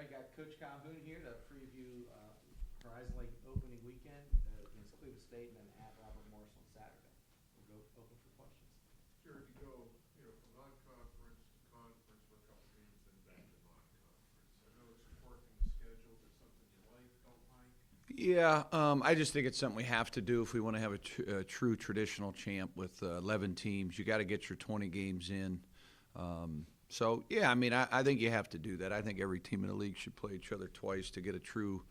All right, got Coach Calhoun here to preview Horizon League opening weekend against Cleveland State and then at Robert Morris on Saturday. We'll go open for questions. Sure, if you go, from non-conference to conference for a couple games, then back to non-conference. I know it's important in the schedule. Is it something you like, don't like? Yeah, I just think it's something we have to do if we want to have a true traditional champ with 11 teams. You got to get your 20 games in. So, yeah, I mean, I think you have to do that. I think every team in the league should play each other twice to get a true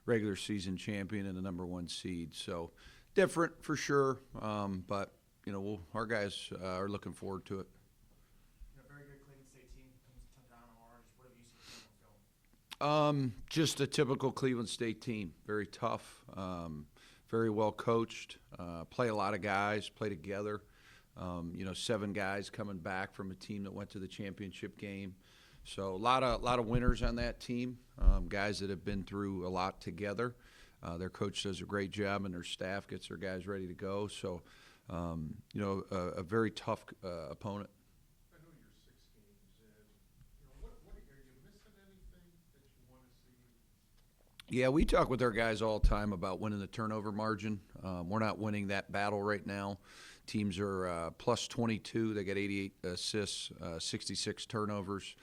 regular season champion and the number one seed. So, different for sure, but, our guys are looking forward to it. Very good Cleveland State team comes down to ours. What have you seen from them? Just a typical Cleveland State team. Very tough, very well coached, play a lot of guys, play together. 7 guys coming back from a team that went to the championship game. So a lot of winners on that team, guys that have been through a lot together. Their coach does a great job, and their staff gets their guys ready to go. So, a very tough opponent. I know you're 6 games in. What are you missing anything that you want to see? Yeah, we talk with our guys all the time about winning the turnover margin. We're not winning that battle right now. Teams are plus 22. They got 88 assists, 66 turnovers.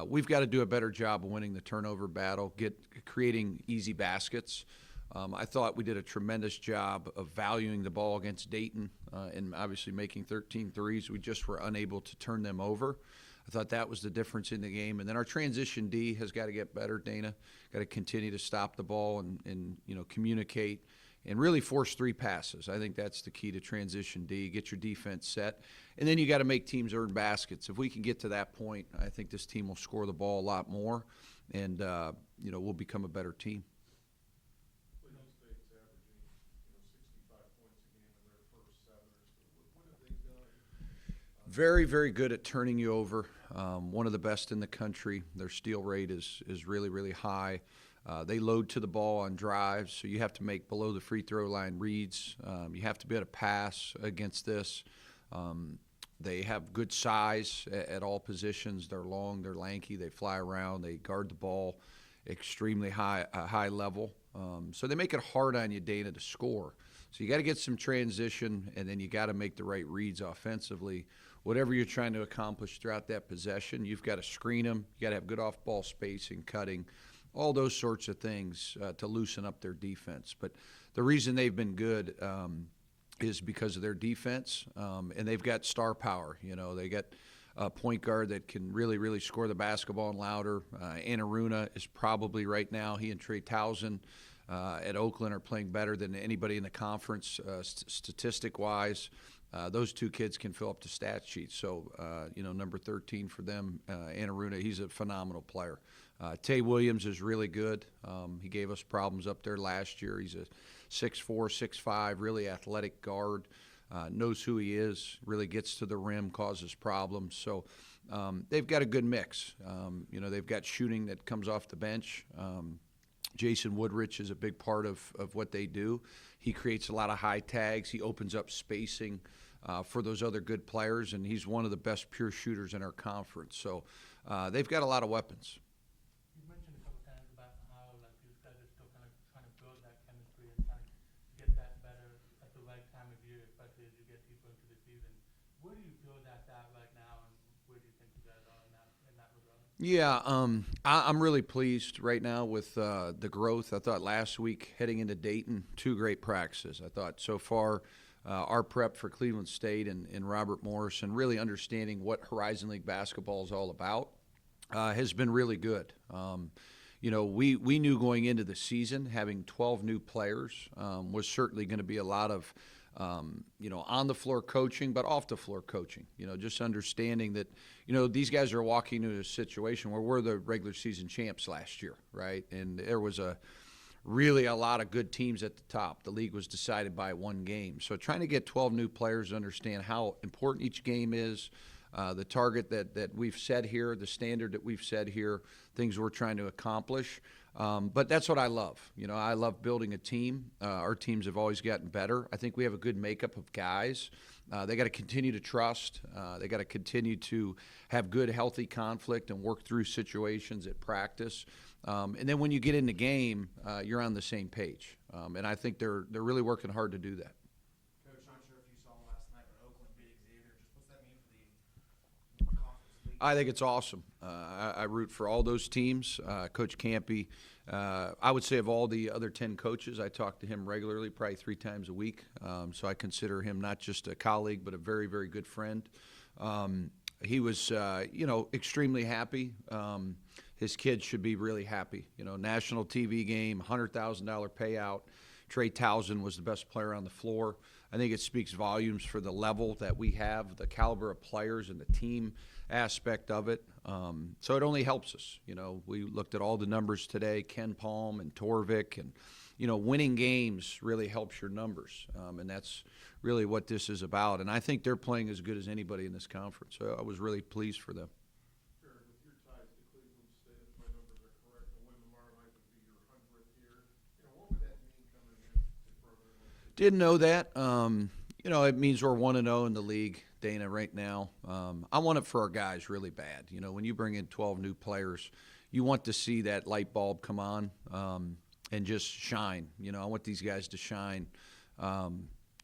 We've got to do a better job of winning the turnover battle, creating easy baskets. I thought we did a tremendous job of valuing the ball against Dayton and obviously making 13 threes. We just were unable to turn them over. I thought that was the difference in the game. And then our transition D has got to get better, Dana. Got to continue to stop the ball and communicate and really force 3 passes. I think that's the key to transition D. Get your defense set. And then you got to make teams earn baskets. If we can get to that point, I think this team will score the ball a lot more and, we'll become a better team. Cleveland State's averaging, 65 points a game in their first 7 or so. What have they done? Very, very good at turning you over. One of the best in the country. Their steal rate is really, really high. They load to the ball on drives, so you have to make below the free throw line reads. You have to be able to pass against this. They have good size at all positions. They're long, they're lanky, they fly around, they guard the ball extremely high level. So they make it hard on you, Dana, to score. So you got to get some transition, and then you got to make the right reads offensively. Whatever you're trying to accomplish throughout that possession, you've got to screen them. You got to have good off-ball spacing, cutting, all those sorts of things to loosen up their defense. But the reason they've been good is because of their defense, and they've got star power. They got a point guard that can really, really score the basketball and louder. Anaruna is probably right now, he and Trey Towson at Oakland are playing better than anybody in the conference statistic-wise. Those 2 kids can fill up the stat sheet. So, number 13 for them, Anaruna, he's a phenomenal player. Tay Williams is really good. He gave us problems up there last year. He's a 6'4", 6'5", really athletic guard. Knows who he is, really gets to the rim, causes problems. So they've got a good mix. They've got shooting that comes off the bench. Jason Woodrich is a big part of what they do. He creates a lot of high tags. He opens up spacing for those other good players, and he's one of the best pure shooters in our conference. So they've got a lot of weapons. You mentioned a couple times about how these guys are still kind of trying to build that chemistry and trying to get that better at the right time of year, especially as you get deeper into the season. Where do you feel that right now, and where do you think you guys are in that regard? Yeah, I'm really pleased right now with the growth. I thought last week heading into Dayton, 2 great practices. I thought so far our prep for Cleveland State and Robert Morris and really understanding what Horizon League basketball is all about has been really good. We knew going into the season having 12 new players was certainly going to be a lot of on the floor coaching, but off the floor coaching, just understanding that, these guys are walking into a situation where we're the regular season champs last year, right? And there was really a lot of good teams at the top. The league was decided by 1 game. So trying to get 12 new players to understand how important each game is, the target that we've set here, the standard that we've set here, things we're trying to accomplish. But that's what I love. I love building a team. Our teams have always gotten better. I think we have a good makeup of guys. They got to continue to trust. They got to continue to have good, healthy conflict and work through situations at practice. And then when you get in the game, you're on the same page. And I think they're really working hard to do that. Coach, not sure if you saw last night, but Oakland beat Xavier. Just what's that mean for the conference league? I think it's awesome. I root for all those teams. Coach Campy, I would say of all the other 10 coaches, I talk to him regularly, probably 3 times a week. So I consider him not just a colleague, but a very, very good friend. He was, extremely happy. His kids should be really happy. National TV game, $100,000 payout. Trey Towson was the best player on the floor. I think it speaks volumes for the level that we have, the caliber of players and the team aspect of it. So it only helps us. We looked at all the numbers today, Ken Palm and Torvik, and, winning games really helps your numbers. And that's really what this is about. And I think they're playing as good as anybody in this conference. So I was really pleased for them. Jared, with your ties to Cleveland State, if my numbers are correct, the win tomorrow night would be your 100th year. What would that mean coming into a program like this? Didn't know that. It means we're 1-0 in the league, Dana, right now. I want it for our guys really bad. When you bring in 12 new players, you want to see that light bulb come on and just shine. I want these guys to shine. I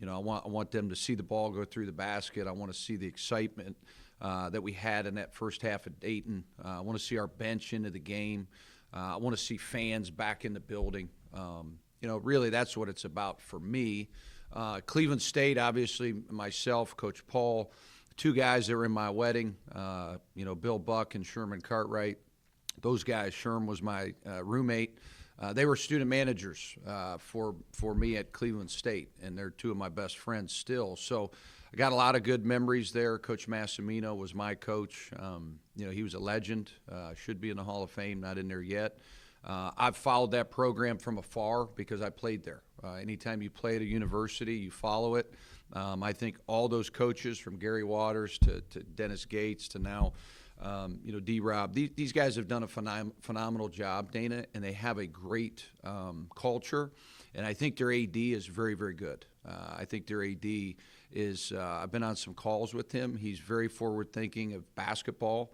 want them to see the ball go through the basket. I want to see the excitement that we had in that first half at Dayton. I want to see our bench into the game. I want to see fans back in the building. Really that's what it's about for me. Cleveland State, obviously, myself, Coach Paul, 2 guys that were in my wedding, Bill Buck and Sherman Cartwright. Those guys, Sherm was my roommate. They were student managers for me at Cleveland State, and they're 2 of my best friends still. So I got a lot of good memories there. Coach Massimino was my coach. He was a legend, should be in the Hall of Fame, not in there yet. I've followed that program from afar because I played there. Anytime you play at a university, you follow it. I think all those coaches from Gary Waters to Dennis Gates to now D-Rob, these guys have done a phenomenal job, Dana, and they have a great culture. And I think their AD is very, very good. I think their AD is I've been on some calls with him. He's very forward-thinking of basketball.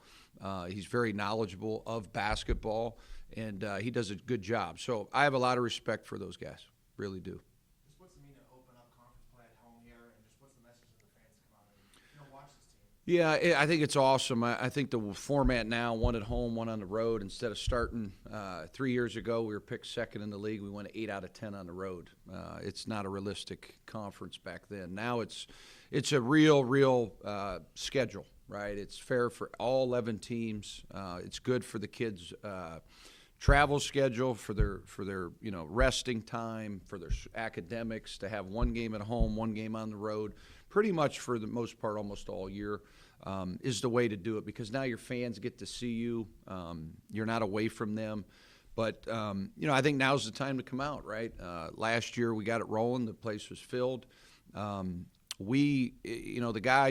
He's very knowledgeable of basketball, and he does a good job. So I have a lot of respect for those guys, really do. Just what's it mean to open up conference play at home here, and just what's the message to the fans to come out and watch this team? Yeah, I think it's awesome. I think the format now, 1 at home, 1 on the road, instead of starting 3 years ago, we were picked second in the league. We went 8 out of 10 on the road. It's not a realistic conference back then. Now it's a real schedule, right? It's fair for all 11 teams. It's good for the kids' travel schedule, for their resting time, for their academics, to have 1 game at home, 1 game on the road. Pretty much for the most part, almost all year, is the way to do it, because now your fans get to see you. You're not away from them. But, I think now's the time to come out, right? Last year we got it rolling. The place was filled. The guy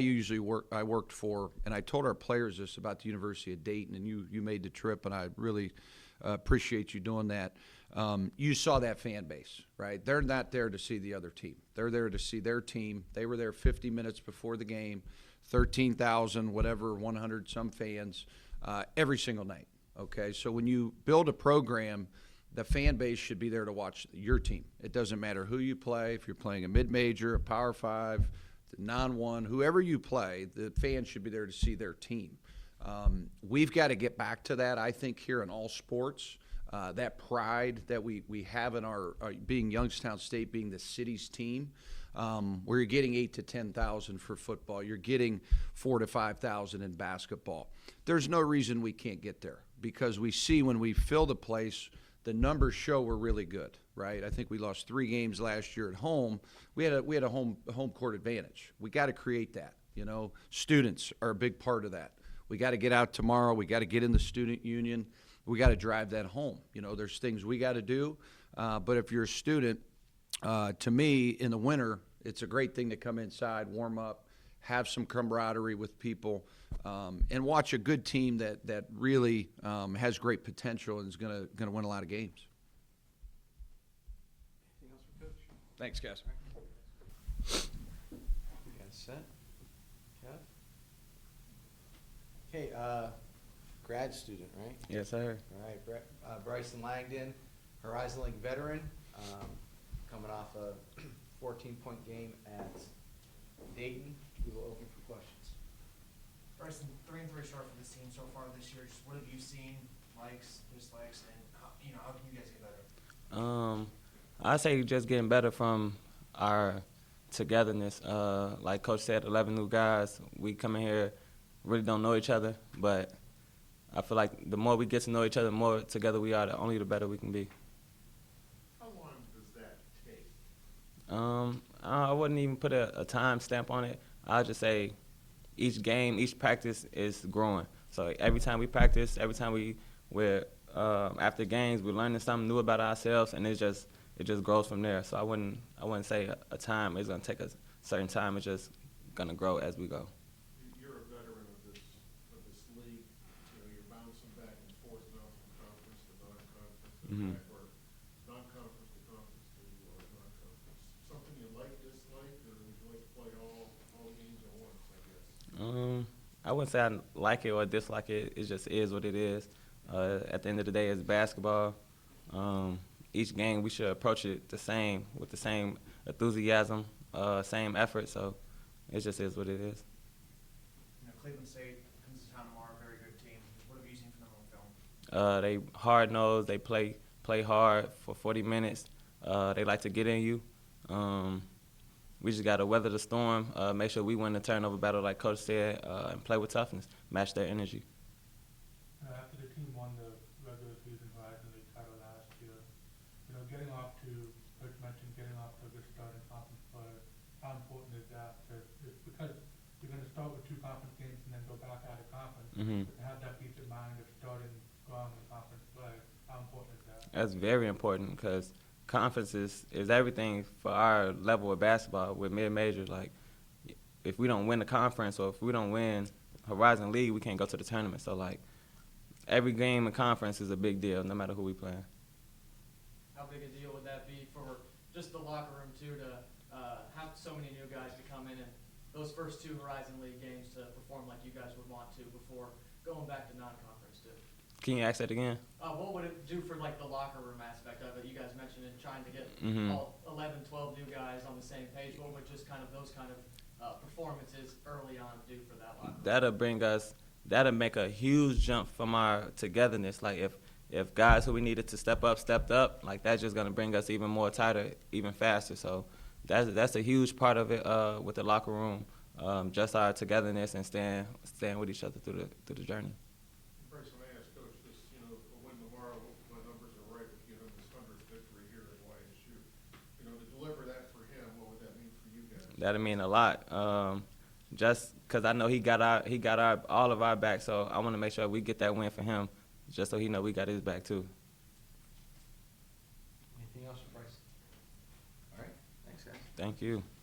I worked for, and I told our players this about the University of Dayton, and you made the trip, and I really appreciate you doing that. You saw that fan base, right? They're not there to see the other team. They're there to see their team. They were there 50 minutes before the game, 13,000, whatever, 100 some fans, every single night, okay? So when you build a program, the fan base should be there to watch your team. It doesn't matter who you play. If you're playing a mid-major, a Power 5, the non-1, whoever you play, the fans should be there to see their team. We've got to get back to that, I think, here in all sports. That pride that we have in our being Youngstown State, being the city's team, where you're getting 8,000 to 10,000 for football, you're getting 4,000 to 5,000 in basketball. There's no reason we can't get there, because we see when we fill the place, the numbers show we're really good, right? I think we lost 3 games last year at home. We had a home court advantage. We got to create that. Students are a big part of that. We got to get out tomorrow. We got to get in the student union. We got to drive that home. There's things we got to do. But if you're a student, to me, in the winter, it's a great thing to come inside, warm up, have some camaraderie with people, and watch a good team that really has great potential and is going to win a lot of games. Anything else for Coach? Thanks, guys. We got a Set. Kev? Okay, grad student, right? Yes, sir. All right, Bryson Langdon, Horizon League veteran, coming off a 14-point game at Dayton. We will open for questions. Bryson, 3-3 start for this team so far this year. Just what have you seen, likes, dislikes, and how can you guys get better? I say just getting better from our togetherness. Like Coach said, 11 new guys. We come in here, really don't know each other, but I feel like the more we get to know each other, the more together we are, the better we can be. How long does that take? I wouldn't even put a time stamp on it. I'll just say each game, each practice is growing. So every time we practice, every time we're after games, we're learning something new about ourselves, and it just grows from there. So I wouldn't say a time. It's gonna take a certain time. It's just gonna grow as we go. You're a veteran of this league. You're bouncing back and forth now from conference to non-conference, Mhm. or non-conference to conference to non-conference. Something you like, dislike, or would you like to play all games at once, I guess? I wouldn't say I like it or dislike it. It just is what it is. At the end of the day, it's basketball. Each game, we should approach it with the same enthusiasm, same effort. So it just is what it is. Cleveland State comes to town tomorrow, very good team. What have you seen from them on film? They hard nosed. They play hard for 40 minutes. They like to get in you. We just got to weather the storm, make sure we win the turnover battle, like Coach said, and play with toughness, match their energy. After the team won the regular season Horizon League title last year, getting off to, Coach mentioned getting off to a good start in conference play. How important is that? Because you're going to start with 2 conference games and then go back out of conference. Mhm. But to have that peace of mind of starting strong in conference play, how important is that? That's very important because conference is everything for our level of basketball. We're mid-major. Like, if we don't win the conference or if we don't win Horizon League, we can't go to the tournament. So, like, every game in conference is a big deal, no matter who we playing. How big a deal would that be for just the locker room too, to have so many new guys to come in and those first 2 Horizon League games to perform like you guys would want to before going back to non-conference too? Can you ask that again? What would it do for like the locker room aspect of it? You guys mentioned it, trying to get Mhm. all 11, 12 new guys on the same page. What would just kind of those kind of performances early on do for that locker room? That'll make a huge jump from our togetherness. Like, if guys who we needed to step up stepped up, like, that's just gonna bring us even more tighter, even faster. So that's a huge part of it with the locker room, just our togetherness and staying with each other through the journey. Bryson, I asked Coach this, a win tomorrow, if my numbers are right, would give him his 100th victory here at YSU. To deliver that for him, what would that mean for you guys? That'll mean a lot. Just because I know he got all of our back, so I want to make sure we get that win for him, just so he know we got his back too. Anything else for Bryson? All right, thanks, guys. Thank you.